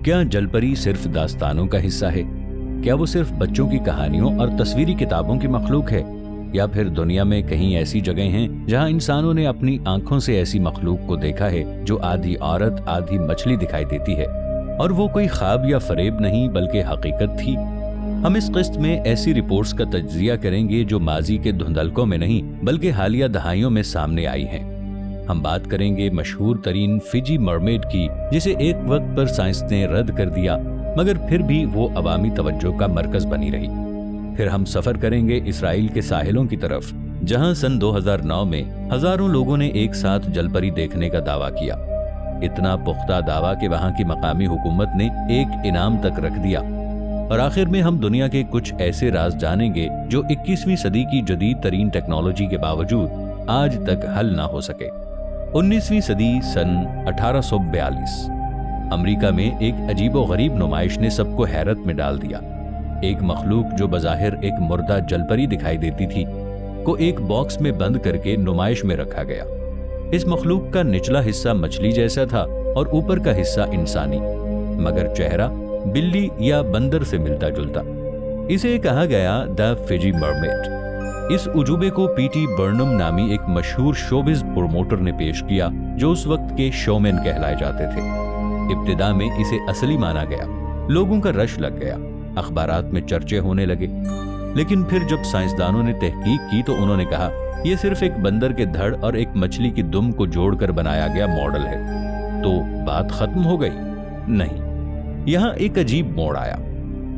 کیا جلپری صرف داستانوں کا حصہ ہے؟ کیا وہ صرف بچوں کی کہانیوں اور تصویری کتابوں کی مخلوق ہے؟ یا پھر دنیا میں کہیں ایسی جگہیں ہیں جہاں انسانوں نے اپنی آنکھوں سے ایسی مخلوق کو دیکھا ہے جو آدھی عورت آدھی مچھلی دکھائی دیتی ہے، اور وہ کوئی خواب یا فریب نہیں بلکہ حقیقت تھی؟ ہم اس قسط میں ایسی رپورٹس کا تجزیہ کریں گے جو ماضی کے دھندلکوں میں نہیں بلکہ حالیہ دہائیوں میں سامنے آئی ہیں۔ ہم بات کریں گے مشہور ترین فجی مرمیڈ کی، جسے ایک وقت پر سائنس نے رد کر دیا مگر پھر بھی وہ عوامی توجہ کا مرکز بنی رہی۔ پھر ہم سفر کریں گے اسرائیل کے ساحلوں کی طرف، جہاں سن 2009 میں ہزاروں لوگوں نے ایک ساتھ جلپری دیکھنے کا دعویٰ کیا، اتنا پختہ دعویٰ کہ وہاں کی مقامی حکومت نے ایک انعام تک رکھ دیا۔ اور آخر میں ہم دنیا کے کچھ ایسے راز جانیں گے جو 21ویں صدی کی جدید ترین ٹیکنالوجی کے باوجود آج تک حل نہ ہو سکے۔ 19ویں صدی سن 1842 امریکہ میں ایک عجیب و غریب نمائش نے سب کو حیرت میں ڈال دیا۔ ایک مخلوق جو بظاہر ایک مردہ جلپری دکھائی دیتی تھی کو ایک باکس میں بند کر کے نمائش میں رکھا گیا۔ اس مخلوق کا نچلا حصہ مچھلی جیسا تھا اور اوپر کا حصہ انسانی، مگر چہرہ بلی یا بندر سے ملتا جلتا۔ اسے کہا گیا دا فجی مرمیڈ۔ اس عجوبے کو پی ٹی برنم نامی ایک مشہور شوبز پروموٹر نے پیش کیا جو اس وقت کے شومین کہلائے جاتے تھے۔ ابتدا میں اسے اصلی مانا گیا، لوگوں کا رش لگ گیا، اخبارات میں چرچے ہونے لگے، لیکن پھر جب سائنسدانوں نے تحقیق کی تو انہوں نے کہا یہ صرف ایک بندر کے دھڑ اور ایک مچھلی کی دم کو جوڑ کر بنایا گیا ماڈل ہے۔ تو بات ختم ہو گئی؟ نہیں، یہاں ایک عجیب موڑ آیا۔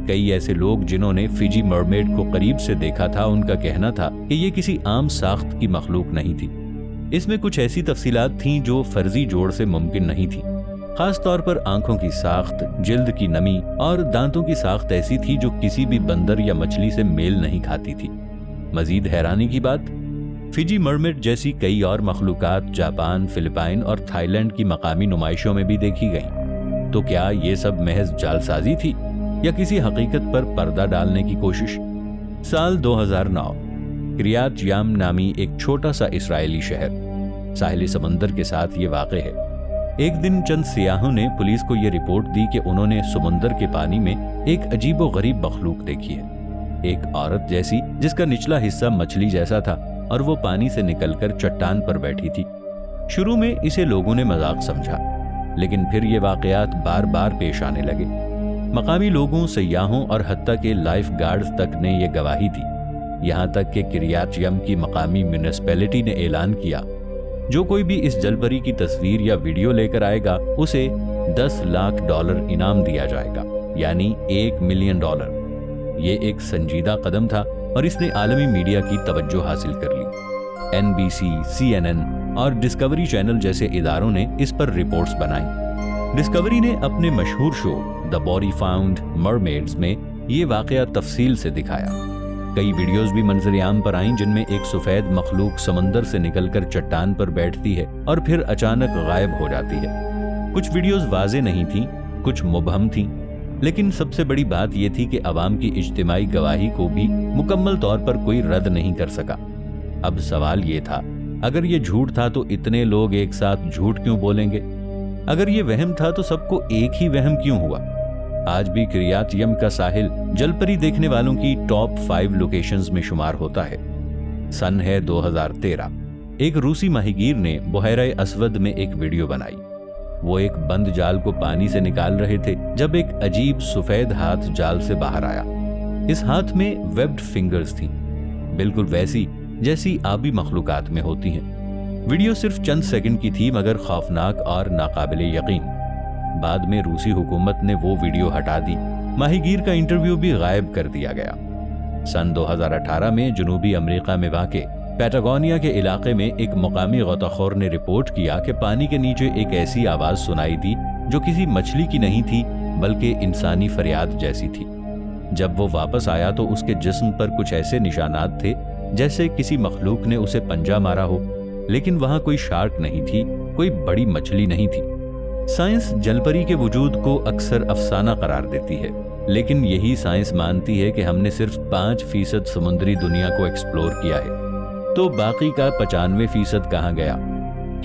کئی ایسے لوگ جنہوں نے فجی مرمیڈ کو قریب سے دیکھا تھا ان کا کہنا تھا کہ یہ کسی عام ساخت کی مخلوق نہیں تھی، اس میں کچھ ایسی تفصیلات تھیں جو فرضی جوڑ سے ممکن نہیں تھی، خاص طور پر آنکھوں کی ساخت، جلد کی نمی اور دانتوں کی ساخت ایسی تھی جو کسی بھی بندر یا مچھلی سے میل نہیں کھاتی تھی۔ مزید حیرانی کی بات، فجی مرمیڈ جیسی کئی اور مخلوقات جاپان، فلپائن اور تھائی لینڈ کی مقامی نمائشوں میں بھی دیکھی گئیں۔ تو کیا یہ سب محض جعل سازی تھی یا کسی حقیقت پر پردہ ڈالنے کی کوشش؟ سال 2009 کریات یام نامی ایک چھوٹا سا اسرائیلی شہر، ساحلی سمندر کے ساتھ یہ واقع ہے۔ ایک دن چند سیاحوں نے پولیس کو یہ رپورٹ دی کہ انہوں نے سمندر کے پانی میں ایک عجیب و غریب مخلوق دیکھی ہے، ایک عورت جیسی جس کا نچلا حصہ مچھلی جیسا تھا اور وہ پانی سے نکل کر چٹان پر بیٹھی تھی۔ شروع میں اسے لوگوں نے مذاق سمجھا، لیکن پھر یہ واقعات بار بار پیش آنے لگے۔ مقامی لوگوں، سیاحوں اور حتیٰ کہ لائف گارڈز تک نے یہ گواہی دی، یہاں تک کہ کریات یم کی مقامی میونسپلٹی نے اعلان کیا جو کوئی بھی اس جلپری کی تصویر یا ویڈیو لے کر آئے گا اسے $10 لاکھ انعام دیا جائے گا، یعنی $1 ملین۔ یہ ایک سنجیدہ قدم تھا اور اس نے عالمی میڈیا کی توجہ حاصل کر لی۔ NBC، CNN اور ڈسکوری چینل جیسے اداروں نے اس پر رپورٹس بنائیں۔ ڈسکوری نے اپنے مشہور شو دا باڈی فاؤنڈ مرمیڈز میں یہ واقعہ تفصیل سے دکھایا۔ کئی ویڈیوز بھی منظر عام پر آئیں جن میں ایک سفید مخلوق سمندر سے نکل کر چٹان پر بیٹھتی ہے اور پھر اچانک غائب ہو جاتی ہے۔ کچھ ویڈیوز واضح نہیں تھیں، کچھ مبہم تھیں، لیکن سب سے بڑی بات یہ تھی کہ عوام کی اجتماعی گواہی کو بھی مکمل طور پر کوئی رد نہیں کر سکا۔ اب سوال یہ تھا، اگر یہ جھوٹ تھا تو اتنے لوگ ایک ساتھ جھوٹ کیوں بولیں گے؟ اگر یہ وہم تھا تو سب کو ایک ہی وہم کیوں ہوا؟ آج بھی کریات یم کا ساحل جلپری دیکھنے والوں کی ٹاپ 5 لوکیشنز میں شمار ہوتا ہے۔ سن ہے 2013۔ ایک روسی ماہی گیر نے بحیرہ اسود میں ایک ویڈیو بنائی۔ وہ ایک بند جال کو پانی سے نکال رہے تھے جب ایک عجیب سفید ہاتھ جال سے باہر آیا۔ اس ہاتھ میں ویبڈ فنگرز تھیں، بالکل ویسی جیسی آبی مخلوقات میں ہوتی ہیں۔ ویڈیو صرف چند سیکنڈ کی تھی مگر خوفناک اور ناقابل یقین۔ بعد میں روسی حکومت نے وہ ویڈیو ہٹا دی، ماہی گیر کا انٹرویو بھی غائب کر دیا گیا۔ سن 2018 میں جنوبی امریکہ میں واقع پیٹاگونیا کے علاقے میں ایک مقامی غوطہ خور نے رپورٹ کیا کہ پانی کے نیچے ایک ایسی آواز سنائی دی جو کسی مچھلی کی نہیں تھی بلکہ انسانی فریاد جیسی تھی۔ جب وہ واپس آیا تو اس کے جسم پر کچھ ایسے نشانات تھے جیسے کسی مخلوق نے اسے پنجہ مارا ہو، لیکن وہاں کوئی شارک نہیں تھی، کوئی بڑی مچھلی نہیں تھی۔ سائنس جلپری کے وجود کو اکثر افسانہ قرار دیتی ہے، لیکن یہی سائنس مانتی ہے کہ ہم نے صرف 5% سمندری دنیا کو ایکسپلور کیا ہے، تو باقی کا 95% کہاں گیا؟